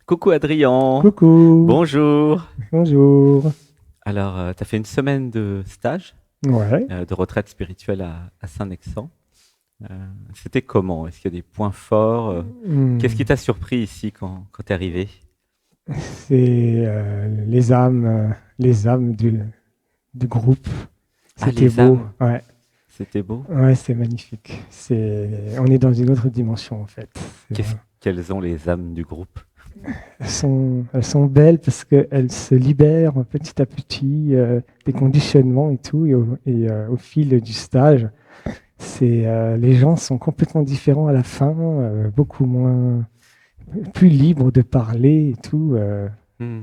Coucou Adrien, Coucou, bonjour. bonjour. Alors, tu as fait une semaine de stage, Ouais. de retraite spirituelle à Saint-Nexan. C'était comment? Est-ce qu'il y a des points forts? Qu'est-ce qui Hmm. t'a surpris ici quand tu es arrivé? C'est les âmes du groupe. Ah, C'était les beau. âmes, Ouais, c'était beau. ouais, c'est magnifique. On est dans une autre dimension en fait. Quelles ont les âmes du groupe? Elles sont belles parce qu'elles se libèrent petit à petit des conditionnements et tout. Au fil du stage, les gens sont complètement différents à la fin, beaucoup moins, plus libres de parler et tout. Hmm.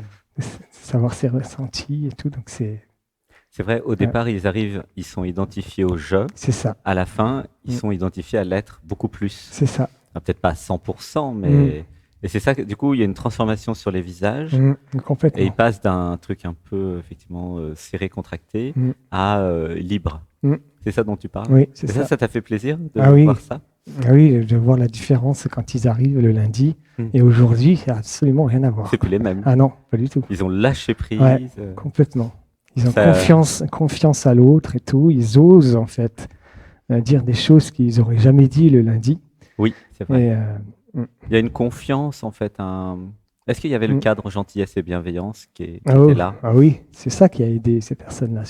Savoir ses ressentis et tout. Donc C'est vrai, au ouais, départ, ils arrivent, ils sont identifiés au je. c'est ça. À la fin, ils Mm. sont identifiés à l'être beaucoup plus. C'est ça. Ah, peut-être pas à 100%, Mm. mais... Et c'est ça, du coup, il y a une transformation sur les visages. Mm. Et il Complètement. passe d'un truc un peu, effectivement, serré, contracté, Mm. à libre. Mm. C'est ça dont tu parles? Oui, c'est Et ça, ça. ça t'a fait plaisir Ah de voir oui, ça? ah oui, de voir la différence quand ils arrivent le lundi Hmm. et aujourd'hui, ça n'a absolument rien à C'est voir, plus quoi. les mêmes. Ah non, pas du tout. Ils ont lâché Ouais, prise. complètement. Ils ont Ça... confiance à l'autre et tout. Ils osent en fait dire des choses qu'ils n'auraient jamais dit le lundi. Oui, c'est vrai. Et mm, Il y a une confiance, en fait. Est-ce qu'il y avait le mm. cadre gentillesse et bienveillance qui Ah, était oh, là? ah oui, c'est ça qui a aidé ces personnes-là,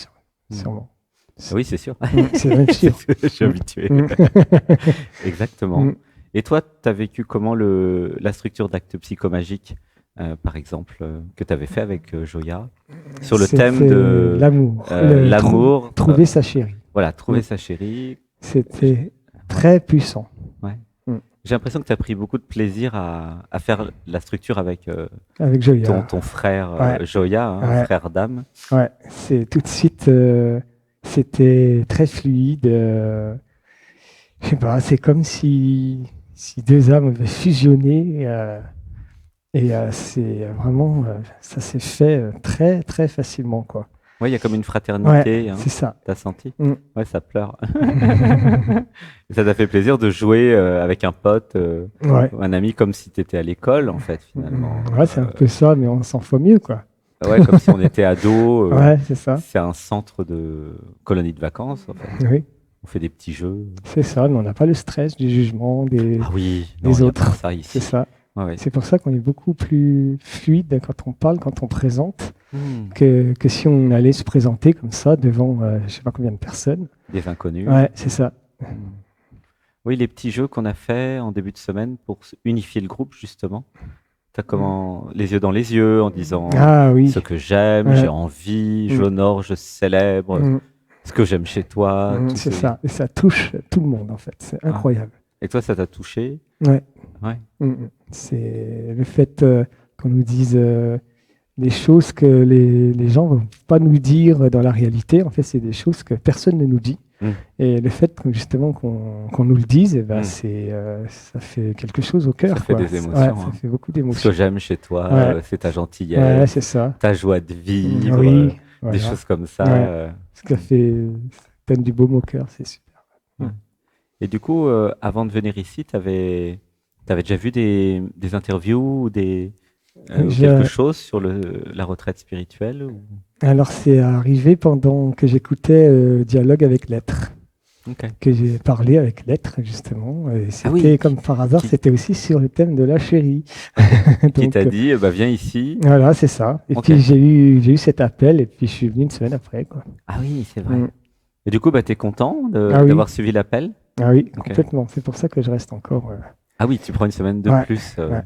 Hmm. sûrement. Oui, c'est sûr. C'est même C'est sûr. sûr, je suis Mm, habitué. mm. Exactement. Mm. Et toi, tu as vécu comment la structure d'acte psychomagique, par exemple, que tu avais fait avec Joya, sur le thème C'était de l'amour, l'amour, trouver sa chérie. voilà, Mm. trouver sa chérie. J- C'était ouais, très puissant. ouais. Mm. J'ai l'impression que tu as pris beaucoup de plaisir à faire la structure avec Avec Joya. ton frère Ouais, Joya, hein, ouais, frère d'âme. ouais. C'est tout de suite, c'était très fluide. Je sais pas, c'est comme si deux âmes avaient fusionné. C'est vraiment, ça s'est fait très, très facilement, quoi. Ouais, il y a comme une Ouais, fraternité, hein. c'est ça. T'as senti? Mm. Ouais, ça pleure. Et ça t'a fait plaisir de jouer avec un pote, Ouais. ou un ami, comme si tu étais à l'école, en fait, finalement. Ouais, c'est un peu ça, mais on s'en fout mieux, quoi. Ouais, comme si on était ado. Ouais, c'est ça. C'est un centre de colonie de vacances, en fait. Oui, On fait des petits jeux. c'est ça, mais on n'a pas le stress du jugement Ah oui, non, des il n'y a pas autres. ça C'est ici. ça. Ouais, ouais. C'est pour ça qu'on est beaucoup plus fluide quand on parle, quand on présente, Hmm. que si on allait se présenter comme ça devant je sais pas combien de personnes. Des inconnus. Ouais, c'est ça. Hmm. Oui, les petits jeux qu'on a fait en début de semaine pour unifier le groupe, justement. T'as comment les yeux dans les yeux en disant Ah ce oui. que j'aime, j'ai Ouais. envie, Mm, j'honore, je célèbre, mm, ce que j'aime chez toi, tous c'est ces... ça. Et ça touche tout le monde, en fait. C'est Ah. incroyable. Et toi, ça t'a touché? Ouais. Ouais. C'est le fait qu'on nous dise des choses que les gens ne vont pas nous dire dans la réalité. En fait, c'est des choses que personne ne nous dit. Mm. Et le fait justement qu'on nous le dise, eh ben, Mm. ça fait quelque chose au cœur, Ça fait quoi. des émotions, Ouais, hein. ça fait beaucoup Ce que d'émotions. j'aime chez toi, Ouais, c'est ta ouais, gentillesse, c'est ça. ta joie de vivre, Oui, des voilà. choses comme ça. Ouais, ça donne du baume au cœur, c'est super. Ouais. Mm. Et du coup, avant de venir ici, t'avais déjà vu des interviews ou quelque Je- chose sur la retraite spirituelle Alors, c'est arrivé pendant que j'écoutais Dialogue avec l'être, Ok. que j'ai parlé avec l'être, justement. Et Ah oui, c'était, comme par hasard, qui, c'était aussi sur le thème de la chérie. qui t'a Donc, dit, bah, viens ici. voilà, c'est ça. Et Ok. puis, j'ai eu cet appel, et puis je suis venu une semaine après, quoi. Ah oui, c'est vrai. Mm. Et du coup, bah, t'es content Ah oui, d'avoir suivi l'appel? ah oui, Ok. complètement. C'est pour ça que je reste encore. Ah oui, tu prends une semaine de Ouais, plus. ouais.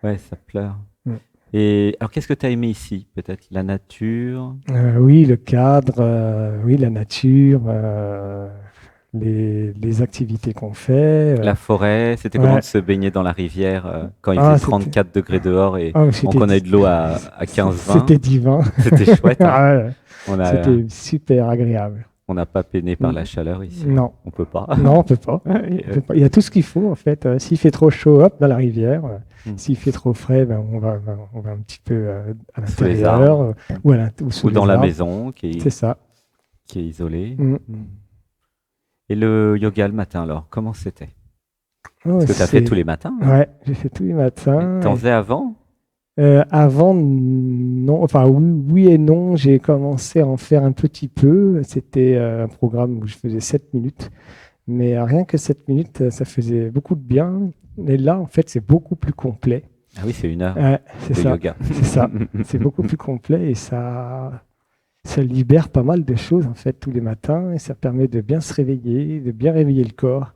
Ouais, ça pleure. Mm. Et alors, qu'est-ce que tu as aimé ici? Peut-être la nature? Oui, le cadre, oui, la nature, les activités qu'on fait. La forêt? C'était comment de Ouais. se baigner dans la rivière quand il faisait Ah, c'était, 34 degrés dehors et ah, on c'était, connaît de l'eau à 15-20? c'était divin. C'était chouette, hein? Ah ouais, On a, c'était super agréable. on n'a pas peiné par Mm. la chaleur ici. Non, On peut pas. non, on peut pas. Et, On peut pas. Il y a tout ce qu'il faut en fait. S'il fait trop chaud, hop, dans la rivière. mm. S'il fait trop frais, ben, on va un petit peu à Sous les l'intérieur arbres ou sous ou dans les la arbres. maison C'est ça. qui est isolée. Mm. Mm. Et le yoga le matin, alors, comment c'était? Oh, Parce que tu as fait tous les matins, hein? Ouais, j'ai fait tous les Et matins. t'en faisais avant? Avant, non, enfin oui, oui et non, j'ai commencé à en faire un petit peu. C'était un programme où je faisais 7 minutes, mais rien que 7 minutes, ça faisait beaucoup de bien. Et là, en fait, c'est beaucoup plus complet. Ah oui, c'est 1 heure C'est de ça, yoga. c'est ça. C'est beaucoup plus complet et ça libère pas mal de choses en fait tous les matins et ça permet de bien se réveiller, de bien réveiller le corps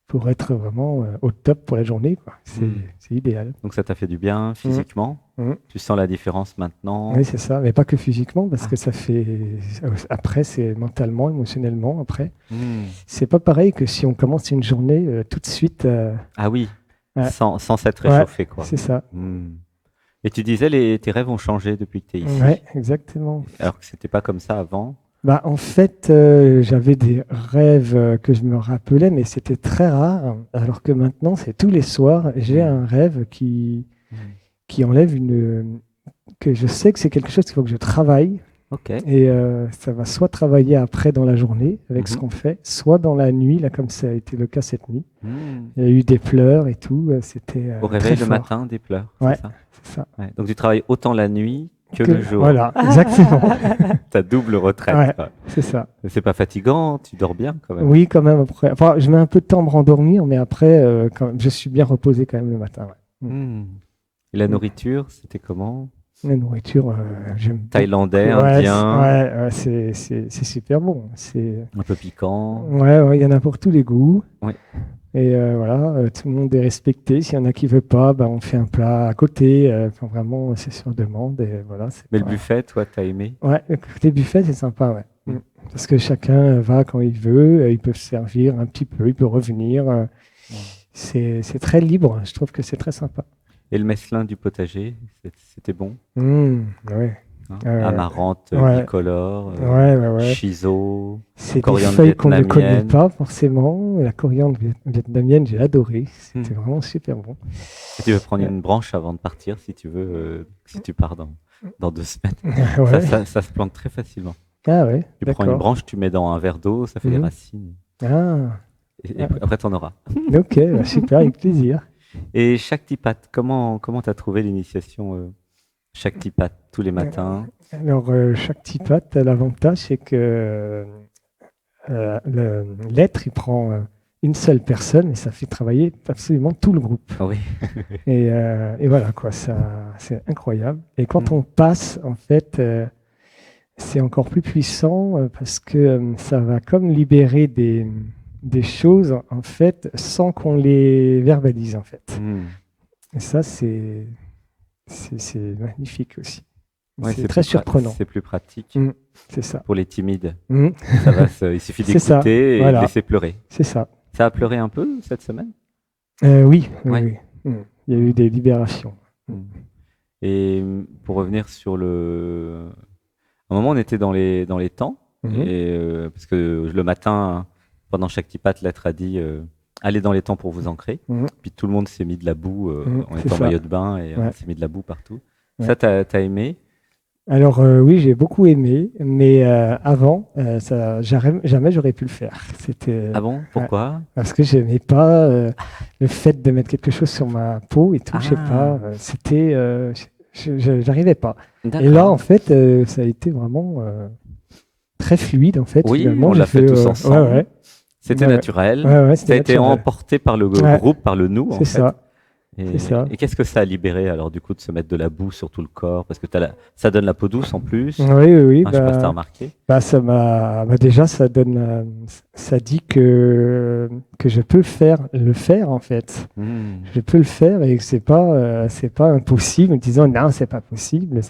pour être vraiment au top pour la journée, quoi. Hmm. C'est idéal. Donc ça t'a fait du bien Mm. physiquement? Mm. Tu sens la différence maintenant? Oui, c'est ça, mais pas que physiquement, parce Ah. que ça fait. Après, c'est mentalement, émotionnellement. Après, Hmm. c'est pas pareil que si on commence une journée tout de suite. Ah oui, Ouais, sans s'être ouais, réchauffé, quoi. c'est ça. Hmm. Et tu disais, tes rêves ont changé depuis que tu es ici, Ouais, exactement. alors que c'était pas comme ça avant. Bah, en fait, j'avais des rêves que je me rappelais, mais c'était très rare. Alors que maintenant, c'est tous les soirs, j'ai Mm. un rêve Mm. qui enlève que je sais que c'est quelque chose qu'il faut que je travaille. Ok. Et ça va soit travailler après dans la journée avec ce Mhm. qu'on fait, soit dans la nuit, là, comme ça a été le cas cette nuit. Mm. Il y a eu des pleurs et tout. C'était Au très réveil le fort. matin, des pleurs, Ouais, c'est ça? c'est ça. Ouais. Donc tu travailles autant la nuit que le jour. Voilà, exactement. Ta double retraite, Ouais, quoi. c'est ça. Mais c'est pas fatigant, tu dors bien quand même. Oui, quand même, après. Enfin, je mets un peu de temps à me rendormir, mais après, quand même, je suis bien reposé quand même le matin. Ouais. Mm. Et la Mm. nourriture, c'était comment? La nourriture, j'aime beaucoup. Thaïlandais, Ouais, indien, c'est super bon. un peu piquant. Ouais, il y en a pour tous les goûts. Ouais. Et voilà, tout le monde est respecté. S'il y en a qui ne veut pas, on fait un plat à côté. Enfin, vraiment, c'est sur demande. Et voilà, Mais le buffet, toi, t'as aimé? Ouais, le côté buffet, c'est sympa, ouais. Mm. Parce que chacun va quand il veut, il peut se servir un petit peu, il peut revenir. C'est très libre, je trouve que c'est très sympa. Et le mesclin du potager, c'était bon, Ouais. hein? Euh, Amarante ouais. bicolore, Ouais. shiso, C'est des coriandre feuilles qu'on ne connaît vietnamienne. pas forcément. La coriandre vietnamienne, j'ai adoré. Hmm. C'était vraiment super bon. Et tu veux prendre Ouais. une branche avant de partir si tu veux, si tu pars dans 2 semaines. Ouais. Ça se plante très facilement. Ah ouais, Tu prends une d'accord. branche, tu mets dans un verre d'eau, ça fait des Mhm. racines. Ah, Et après, tu en auras. ok, super, avec plaisir. Et Shaktipat, comment tu as trouvé l'initiation Shaktipat tous les matins? Alors, Shaktipat, l'avantage, c'est que l'être, il prend une seule personne et ça fait travailler absolument tout le groupe. Oui. Et voilà, quoi, c'est incroyable. Et quand Mm. on passe, en fait, c'est encore plus puissant parce que ça va comme libérer des choses, en fait, sans qu'on les verbalise, en fait. Mm. Et ça, c'est magnifique aussi. Ouais, C'est très surprenant. c'est plus pratique Mm, c'est ça. pour les timides. Mm, Il suffit C'est ça, d'écouter et voilà. de laisser pleurer. c'est ça. Ça a pleuré un peu cette semaine? Oui, Ouais. oui. Il y a eu des libérations. Mm. Et pour revenir sur un moment, on était dans les temps, Mhm. et, parce que le matin, pendant chaque tipat, l'être a dit allez dans les temps pour vous ancrer. Mhm. Puis tout le monde s'est mis de la boue, on C'est était en ça. maillot de bain et on Ouais. s'est mis de la boue partout. Ouais. Ça, t'as aimé? Alors oui, j'ai beaucoup aimé, mais avant, jamais j'aurais pu le faire. C'était Ah bon? Pourquoi? parce que j'aimais pas le fait de mettre quelque chose sur ma peau et tout. Je sais pas. C'était, j'arrivais pas. Et là, en fait, ça a été vraiment très fluide en fait. Oui, Finalement, on l'a fait tous ensemble. Ouais, C'était Ouais. naturel. ouais, Ça c'était a été naturel. emporté par le Ouais. groupe, par le nous, en C'est fait. ça. Et, C'est ça. et qu'est-ce que ça a libéré alors du coup de se mettre de la boue sur tout le corps? Parce que ça donne la peau douce en plus. Oui. Hein, je sais pas si t'as remarqué. Ça déjà, ça donne, ça dit que je peux le faire en fait. Hmm. Je peux le faire et que c'est pas impossible. En disant non, c'est pas possible,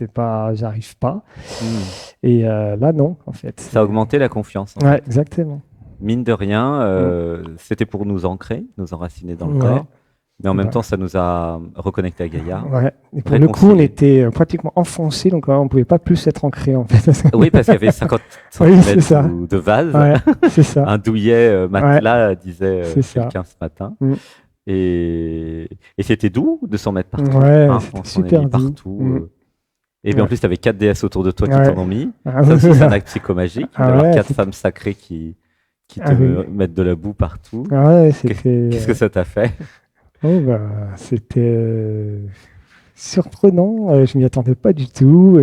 j'arrive pas. Hmm. Et là, non, en fait. Ça a augmenté la confiance. Ouais, exactement. Mine de rien, c'était pour nous ancrer, nous enraciner dans le Ouais. corps. Mais en même Bah. temps, ça nous a reconnecté à Gaïa. Ouais. Et pour le coup, on était pratiquement enfoncé, donc on pouvait pas plus être ancré en fait. Oui, parce qu'il y avait 50 Oui, c'est ça. cm de vase. Ouais, c'est ça. Un douillet matelas, disait C'est ça. quelqu'un ce matin. Mm. Et c'était doux de s'en mettre partout. Ouais, hein, c'était on s'en est super mis doux. partout. Mm. Et bien en plus, tu avais 4 déesses autour de toi qui Ouais. t'en ont mis. Ah, Ça aussi, oui. c'est un acte psychomagique, Ah d'avoir ouais, 4 c'est- femmes sacrées qui te Ah oui. mettent de la boue partout. Ouais, c'était. Qu'est-ce que ça t'a fait? Oh, c'était. surprenant. Je m'y attendais pas du tout.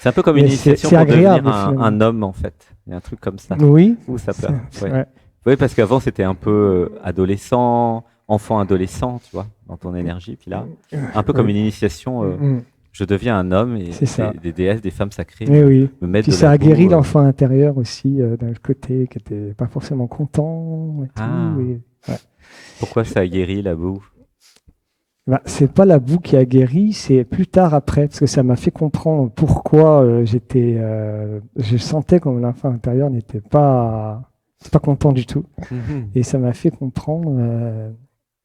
C'est un peu comme une Mais initiation c'est pour agréable, devenir finalement. un homme, en fait. Il y a un truc comme ça. Oui, Ouh, ça peut. Ouais. ouais. Oui, parce qu'avant, c'était un peu adolescent, enfant adolescent, tu vois, dans ton énergie. Puis là, un peu comme Oui. une initiation, je deviens un homme et C'est ça. des déesses, des femmes sacrées Oui, oui. me mettent Puis de ça la a guéri boue. l'enfant intérieur aussi, d'un côté, qui était pas forcément content et Ah, tout. Ouais. pourquoi ça a guéri la boue? Bah, c'est pas la boue qui a guéri, c'est plus tard après, parce que ça m'a fait comprendre pourquoi je sentais comme l'enfant intérieur n'était pas content du tout. Mhm. Et ça m'a fait comprendre,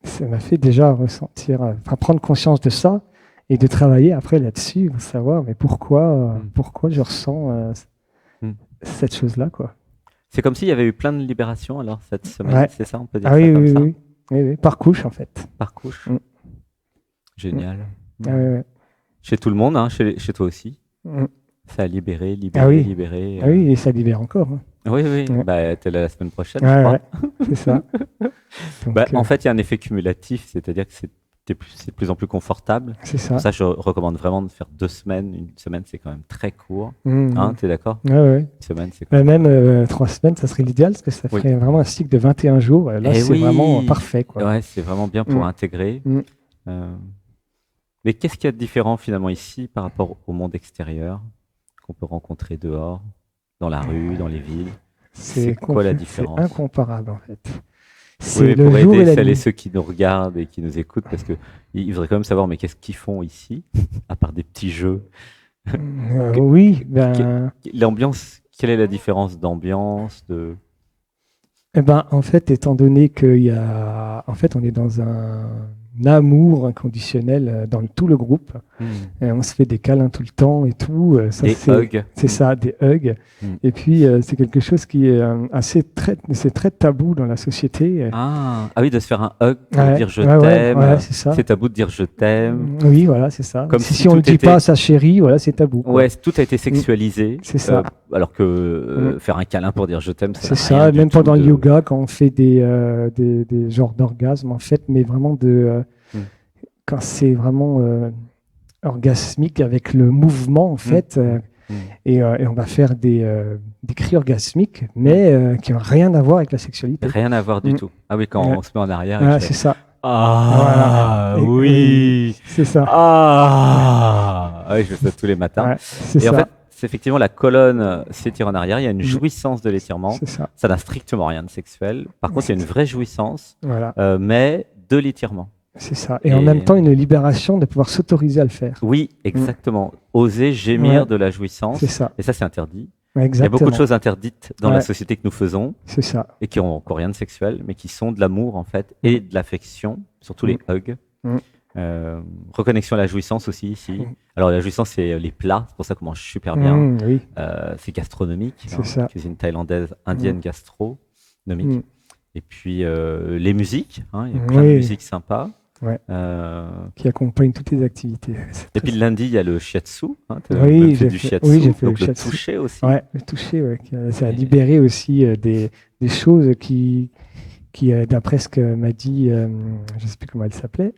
ça m'a fait déjà ressentir, enfin, prendre conscience de ça et de travailler après là-dessus, pour savoir mais pourquoi je ressens Mm. cette chose-là, quoi. C'est comme s'il y avait eu plein de libérations alors cette semaine, Ouais. c'est ça? On peut dire Ah ça oui, comme oui, ça? oui, oui, oui, par couche en fait. Par couche. Mm. Génial. Ah, ouais, ouais. Chez tout le monde, hein, chez toi aussi. Mm. Ça a libéré, Ah libéré, oui. libéré. Ah oui, et ça libère encore, hein. Oui, oui. Ouais. Bah, t'es là la semaine prochaine, je Ouais, crois. ouais, c'est ça. Donc, Bah, en fait, il y a un effet cumulatif, c'est-à-dire que c'est de plus en plus confortable. c'est ça. Pour ça, je recommande vraiment de faire 2 semaines. Une semaine, c'est quand même très court. Mm, Hein, mm. t'es d'accord? Ouais, ouais. Une semaine, c'est quand Bah, même. même 3 semaines, ça serait l'idéal, parce que ça Oui. ferait vraiment un cycle de 21 jours. Là, Eh c'est vraiment oui! parfait, quoi. Ouais, c'est vraiment bien pour Mm. intégrer. Mm. Euh, Mais qu'est-ce qu'il y a de différent finalement ici par rapport au monde extérieur qu'on peut rencontrer dehors, dans la rue, dans les villes? C'est quoi la différence? C'est incomparable, en fait. Oui, C'est mais le pour jour et aider la celles et nuit. ceux qui nous regardent et qui nous écoutent, parce que ils voudraient quand même savoir, mais qu'est-ce qu'ils font ici, à part des petits jeux? Que- Oui, L'ambiance, quelle est la différence d'ambiance, de... en fait, étant donné en fait, on est dans un amour inconditionnel dans tout le groupe. Et on se fait des câlins tout le temps et tout. Ça, Des hugs. c'est ça, des hugs. Mm. Et puis, c'est quelque chose qui est c'est très tabou dans la société. Ah, oui, de se faire un hug pour Ouais, dire je ouais, t'aime. ouais, c'est ça. C'est tabou de dire je t'aime. Oui, voilà, c'est ça. Comme si si on tout ne le dit était- pas à sa chérie, voilà, c'est tabou, quoi. Ouais, tout a été sexualisé. C'est ça. Alors que faire un câlin pour dire je t'aime, C'est ça n'a ça, rien du même tout pendant le de- yoga, quand on fait des genres d'orgasmes, en fait, mais vraiment quand c'est vraiment orgasmique avec le mouvement, en fait, et on va faire des cris orgasmiques, mais qui n'ont rien à voir avec la sexualité. Rien à voir du Mm. tout. Ah oui, quand Ouais. on se met en arrière. et Voilà, que je c'est fais, ça. Ah Voilà. oui. C'est ça. Ah oui, je fais ça tous les matins. Ouais, c'est Et en ça. fait, c'est effectivement la colonne s'étire en arrière. Il y a une jouissance de l'étirement. C'est ça. Ça n'a strictement rien de sexuel. Par contre, il y a une vraie jouissance, Voilà, mais de l'étirement. c'est ça. Et en même temps, une libération de pouvoir s'autoriser à le faire. Oui, exactement. Oser gémir Ouais. de la jouissance. C'est ça. Et ça, c'est interdit. Ouais, Il y a exactement. beaucoup de choses interdites dans la Ouais. société que nous faisons C'est ça. et qui n'ont encore rien de sexuel, mais qui sont de l'amour en fait et de l'affection, surtout les hugs. Mm. Reconnexion à la jouissance aussi ici. Mm. Alors la jouissance, c'est les plats, c'est pour ça qu'on mange super bien. Oui. C'est gastronomique, C'est ça. cuisine thaïlandaise, indienne, gastronomique. Mm. Et puis les musiques, hein, il y a plein de Oui. musiques sympas. Ouais. Euh, Qui accompagne toutes les activités. C'est et très- puis le lundi, il y a le shiatsu. Hein, tu as Oui, même fait j'ai du fait- shiatsu, oui, j'ai fait donc le le shiatsu. toucher aussi. Ouais, le toucher, ouais, ça a Et- libéré aussi des choses qui d'après ce que m'a dit, je ne sais plus comment elle s'appelait,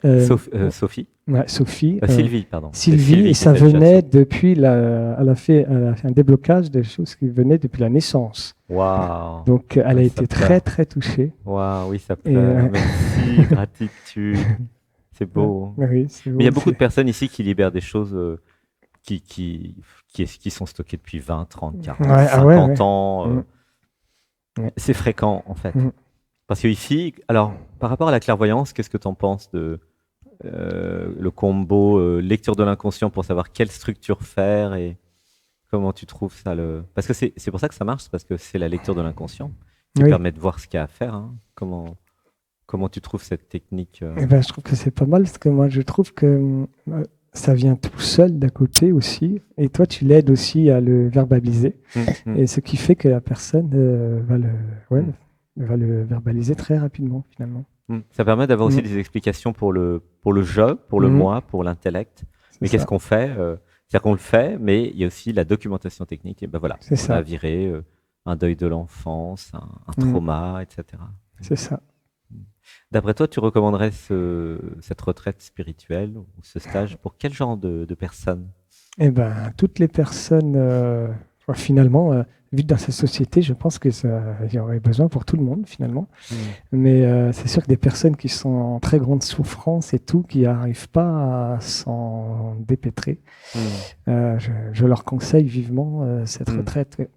Sophie. ouais, Sophie, Sylvie, pardon. C'est Sylvie, et qui ça fait le venait shiatsu. depuis elle a fait un déblocage de choses qui venaient depuis la naissance. Waouh. Donc, elle a Ouais, été ça très, pleure. très touchée. Waouh, oui, ça Et, pleure. Merci, gratitude. C'est beau. Oui, c'est Mais il y a beau, beaucoup de personnes ici qui libèrent des choses qui sont stockées depuis 20, 30, 40, Ouais, 50 ah ouais, ouais. ans. Ouais. C'est fréquent, en fait. Mm. Parce que ici, alors, par rapport à la clairvoyance, qu'est-ce que tu en penses de le combo lecture de l'inconscient pour savoir quelle structure faire et comment tu trouves ça Parce que c'est pour ça que ça marche, c'est parce que c'est la lecture de l'inconscient qui Oui. permet de voir ce qu'il y a à faire. Hein. Comment tu trouves cette technique Eh ben, je trouve que c'est pas mal, parce que moi, je trouve que ça vient tout seul d'un côté aussi, et toi, tu l'aides aussi à le verbaliser, et ce qui fait que la personne va le verbaliser très rapidement, finalement. Ça permet d'avoir aussi Mm. des explications pour le je, pour le Mm. moi, pour l'intellect. Mais C'est qu'est-ce ça. qu'on fait C'est-à-dire qu'on le fait, mais il y a aussi la documentation technique. Et ben voilà, C'est on ça. a viré un deuil de l'enfance, un Mm. trauma, etc. C'est ça. D'après toi, tu recommanderais cette retraite spirituelle ou ce stage pour quel genre de personnes? Eh ben, toutes les personnes, finalement, vivent dans cette société, je pense que il y aurait besoin pour tout le monde, finalement. Hmm. Mais c'est sûr que des personnes qui sont en très grande souffrance et tout, qui n'arrivent pas à s'en dépêtrer, Hmm. je leur conseille vivement cette Hmm. retraite. Ouais.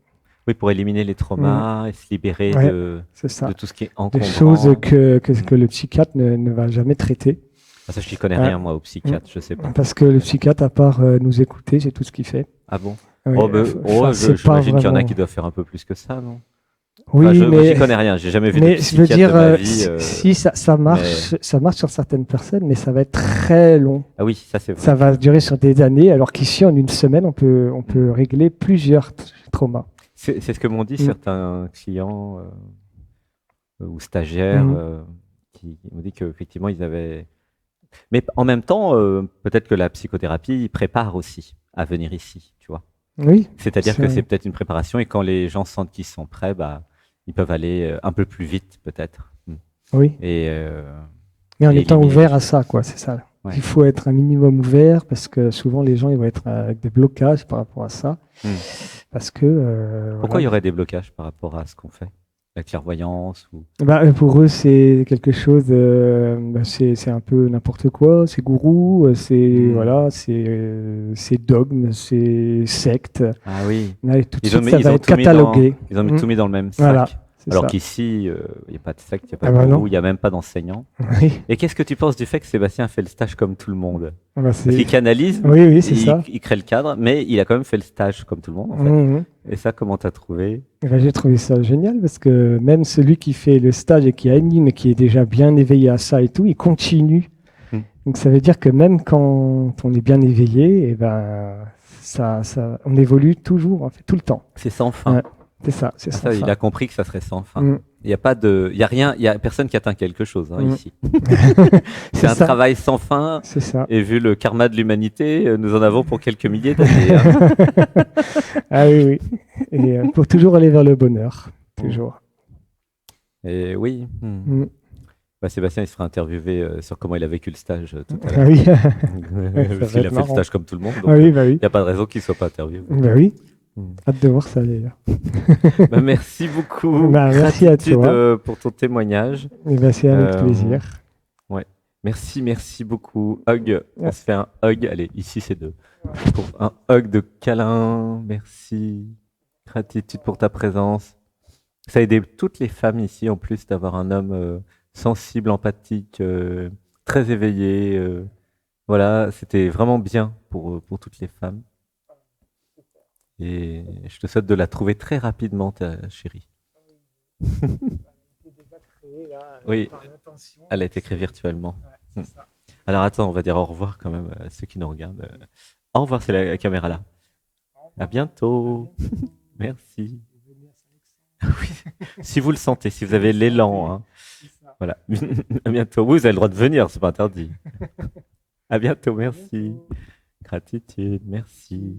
Oui, pour éliminer les Mm. traumas et se libérer Ouais, c'est de ça. tout ce qui est Des choses encombrant. que le psychiatre ne va jamais traiter. Ah, ça, je n'y connais Euh, rien, moi, au psychiatre, je sais pas. Parce que le psychiatre, à part nous écouter, c'est tout ce qu'il fait. Ah bon? Oui, Oh, c'est pas j'imagine qu'il y en a vraiment. qui doivent faire un peu plus que ça, non? Enfin, Oui, moi, j'y connais rien. J'ai jamais vu de mais je veux psychiatre de dire, ma vie. si ça Mais ça marche sur certaines personnes, mais ça va être très long. ah oui, ça c'est Ça vrai. va durer sur des années, alors qu'ici, en une semaine, on peut régler plusieurs traumas. C'est ce que m'ont dit Mm. certains clients ou stagiaires Mhm. qui m'ont dit qu'effectivement ils avaient. Mais en même temps, peut-être que la psychothérapie prépare aussi à venir ici, tu vois. Oui, C'est-à-dire que c'est c'est- peut-être une préparation et quand les gens sentent qu'ils sont prêts, bah, ils peuvent aller un peu plus vite peut-être. oui. Et, Mais en et étant éliminer les ouvert à choses. ça, quoi, c'est ça. Ouais. Il faut être un minimum ouvert parce que souvent les gens ils vont être avec des blocages par rapport à ça. Hmm. Parce que Pourquoi il y voilà. aurait des blocages par rapport à ce qu'on fait? La clairvoyance ou... Bah, pour eux, c'est quelque chose, c'est un peu n'importe quoi, c'est gourou, c'est Hmm. voilà, c'est dogme, c'est secte. Ah oui. Là, tout de suite, ça va être Tout mis dans, catalogué. ils ont mis Mm. tout mis dans le même Voilà, sac. c'est Alors ça. qu'ici, il n'y a pas de secte, il n'y a pas Ah de bah gourou, non. il n'y a même pas d'enseignant. Oui, Et qu'est-ce que tu penses du fait que Sébastien fait le stage comme tout le monde? ah bah, Parce qu'il canalise, oui, oui, c'est ça. il crée le cadre, mais il a quand même fait le stage comme tout le monde, en fait. Mhm. Et ça, comment t'as trouvé? Eh ben, j'ai trouvé ça génial parce que même celui qui fait le stage et qui anime et qui est déjà bien éveillé à ça et tout, il continue. Hmm. Donc ça veut dire que même quand on est bien éveillé, eh ben, on évolue toujours, en fait, tout le temps. C'est sans fin. Ouais, c'est ça, c'est Ah, sans ça, il fin. a compris que ça serait sans fin. Mm. Il y a pas de, il y a rien, il y a personne qui atteint quelque chose hein, Mm. ici. C'est C'est un ça, travail sans fin. c'est ça. Et vu le karma de l'humanité, nous en avons pour quelques milliers d'années. Hein. Ah oui, oui. Et pour toujours aller vers le bonheur, toujours. Et oui. Mm. Bah, Sébastien, il se fera interviewer sur comment il a vécu le stage tout à Ah l'heure. oui, ça Parce va qu'il a être fait le marrant. stage comme tout le monde, Ah donc oui, bah il oui. n'y a pas de raison qu'il ne soit pas interviewé. Bah oui, Mm. hâte de voir ça d'ailleurs. Bah, merci beaucoup. Bah, merci à Gratitude toi. pour ton témoignage. Et bah, c'est avec Euh, plaisir. ouais. Merci beaucoup. Hug. On se fait un hug. Allez, ici c'est deux. Pour un hug de câlin. Merci. Gratitude pour ta présence. Ça a aidé toutes les femmes ici en plus d'avoir un homme sensible, empathique, très éveillé. Voilà, c'était vraiment bien pour toutes les femmes. Et je te souhaite de la trouver très rapidement, ta chérie. Oui, elle a été créée virtuellement. Hmm. Alors attends, on va dire au revoir quand même à ceux qui nous regardent. Au revoir, c'est la caméra là. À bientôt. Merci. Oui. Si vous le sentez, si vous avez l'élan, hein. Voilà. À bientôt. Oui, vous avez le droit de venir, c'est pas interdit. À bientôt, merci. Gratitude, merci.